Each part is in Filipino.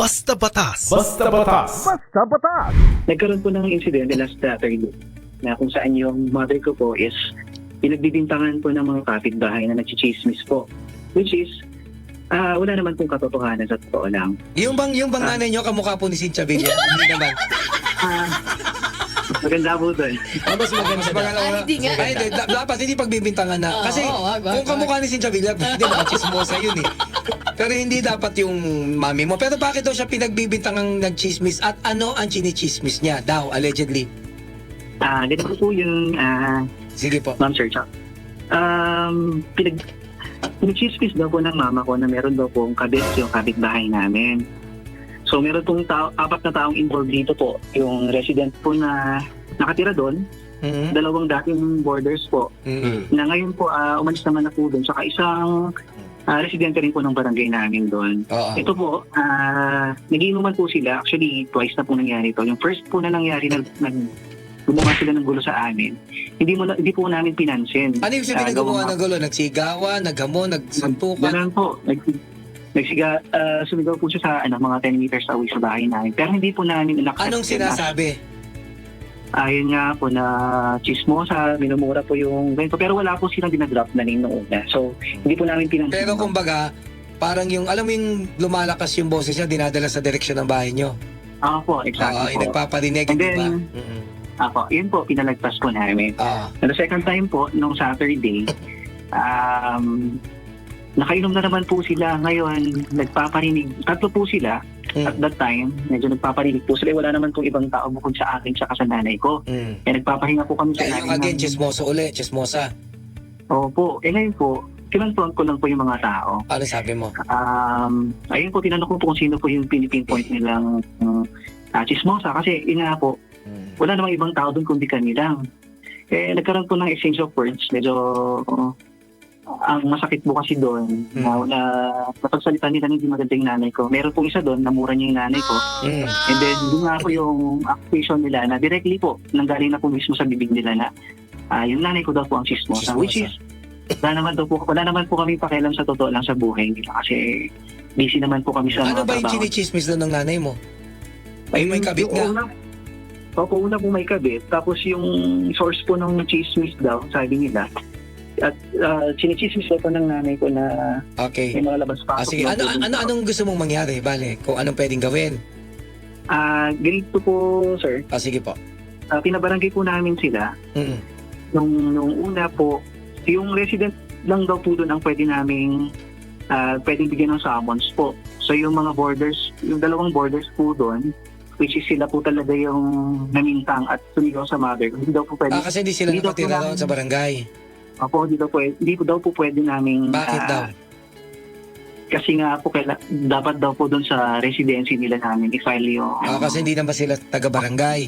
Basta Batas. Basta Batas. Basta Batas! Nagkaroon po ng incident last Saturday na kung saan yung mother ko po is pinagbibintangan po ng mga kapitbahay na nagchichismis po. Which is, wala naman pong katotohanan sa totoo lang. Yung bang nanay nyo kamukha po ni Cynthia Villar? Hindi naman. Maganda po doon. Mas maganda. Hindi nga. Ay, dapat hindi pagbibintangan na. Kasi kung kamukha ni Cynthia Villar, hindi makachismosa yun eh. Pero hindi dapat yung mami mo. Pero bakit daw siya pinagbibintangang nagchismis at ano ang chinichismis niya daw, allegedly? Ganito po yung, Sige po. ma'am sir, Chuck. Pinagchismis daw po ng mama ko na meron daw pong kabit yung kapitbahay namin. So meron pong apat na taong involved dito po. Yung resident po na nakatira doon, Mhm. dalawang dating borders po, Mhm. na ngayon po umalis naman na po doon. Saka isang residente rin po ng barangay namin doon. Oo. Ito po, nagiinuman po sila. Actually, twice na po nangyari ito. Yung first po na nangyari na gumawa sila ng gulo sa amin, hindi po namin pinansin. Ano yung sabihin na gumawa ng gulo? Nagsigawan, naghamon, nagsantukan? Ganun po. Sumigaw po siya sa mga 10 meters away sa bahay namin. Pero hindi po namin inaksep. Anong sinasabi? Ayun nga po na chismosa, minumura po yung ganito. Pero wala po silang dinadrop na name noong una. So, hindi po namin pinansin. Pero kumbaga, parang yung, alam mo yung lumalakas yung boses niya, dinadala sa direksyon ng bahay nyo. Po, exactly Oo, po. nagpaparinig, And di then, ba? yun po, pinalagpas po namin. And the second time po, nung Saturday, nakainom na naman po sila. Ngayon, nagpaparinig. Tatlo po sila. At that time, medyo nagpaparinig po sila. Wala naman pong ibang tao bukod sa akin tsaka sa nanay ko. Nagpapahinga po kami sa Ay, yung again, chismoso uli, chismosa. Opo. Ngayon po, kinonfront ko lang po yung mga tao. Ano sabi mo? Ayun po, tinanong ko po kung sino po yung pinipinpoint nilang chismosa. Kasi yun nga po, wala namang ibang tao doon kundi kami lang. Nagkaroon po ng exchange of words. Medyo ang masakit po kasi doon na napagsalita nila hindi maganda yung nanay ko. Meron po isa doon, namura niya yung nanay ko. And then, doon nga po yung accusation nila na directly po, nanggaling na po mismo sa bibig nila na yung nanay ko daw po ang chismosa. Which is, wala naman po kami pakialam sa totoo lang sa buhay nila kasi busy naman po kami sa Ano mga ba yung trabaho. chinichismis doon ng nanay mo? Ay, may kabit nga. Una po may kabit. Tapos yung source po ng chismis daw, sabi nila, at chinichismis daw po ng nanay ko na Okay. may mga labas pa. Sige, anong gusto mong mangyari? Bale, kung anong pwedeng gawin? Ganito po, sir. Sige po. Pinabarangay po namin sila. Nung una po, yung resident lang daw po doon ang pwede naming pwedeng bigyan ng summons po. So yung mga borders, yung dalawang borders po doon, which is sila po talaga yung namintang at sumigaw sa mother. Hindi daw po pwede. Kasi hindi sila Hindi daw po nakatira namin- doon sa barangay. Opo, hindi po daw po pwede namin. Bakit daw? Kasi nga po, dapat daw po doon sa residency nila namin i-file yung... Kasi hindi naman sila taga-barangay.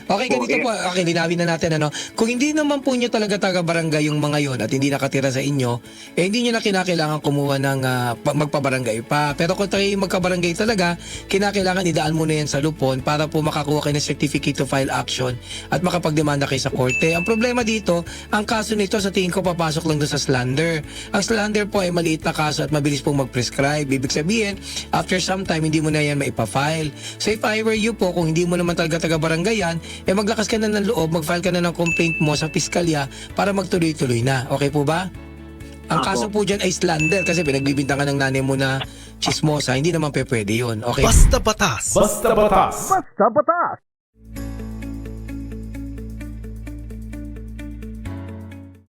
Okay, ganito po. Okay, linawin na natin. Kung hindi naman po nyo talaga taga-barangay yung mga yon at hindi nakatira sa inyo, hindi nyo na kinakailangan kumuha ng magpabarangay pa. Pero kung tayo magkabarangay talaga, kinakailangan idaan mo na yan sa lupon para po makakuha kayo ng certificate to file action at makapagdemanda kayo sa korte. Ang problema dito, ang kaso nito sa tingin ko papasok lang doon sa slander. Ang slander po ay maliit na kaso at mabilis pong mag-prescribe. Ibig sabihin, after some time, hindi mo na yan maipafile. So if I were you po, kung hindi mo naman talaga taga-barangay yan, maglakas ka na ng loob, mag-file ka na ng complaint mo sa piskalya para magtuloy-tuloy na. Okay po ba? Ang kaso po dyan ay slander kasi pinagbibintangan ng nanay mo na chismosa. Hindi naman pwede yun. Okay? Basta Batas. Basta Batas. Basta Batas!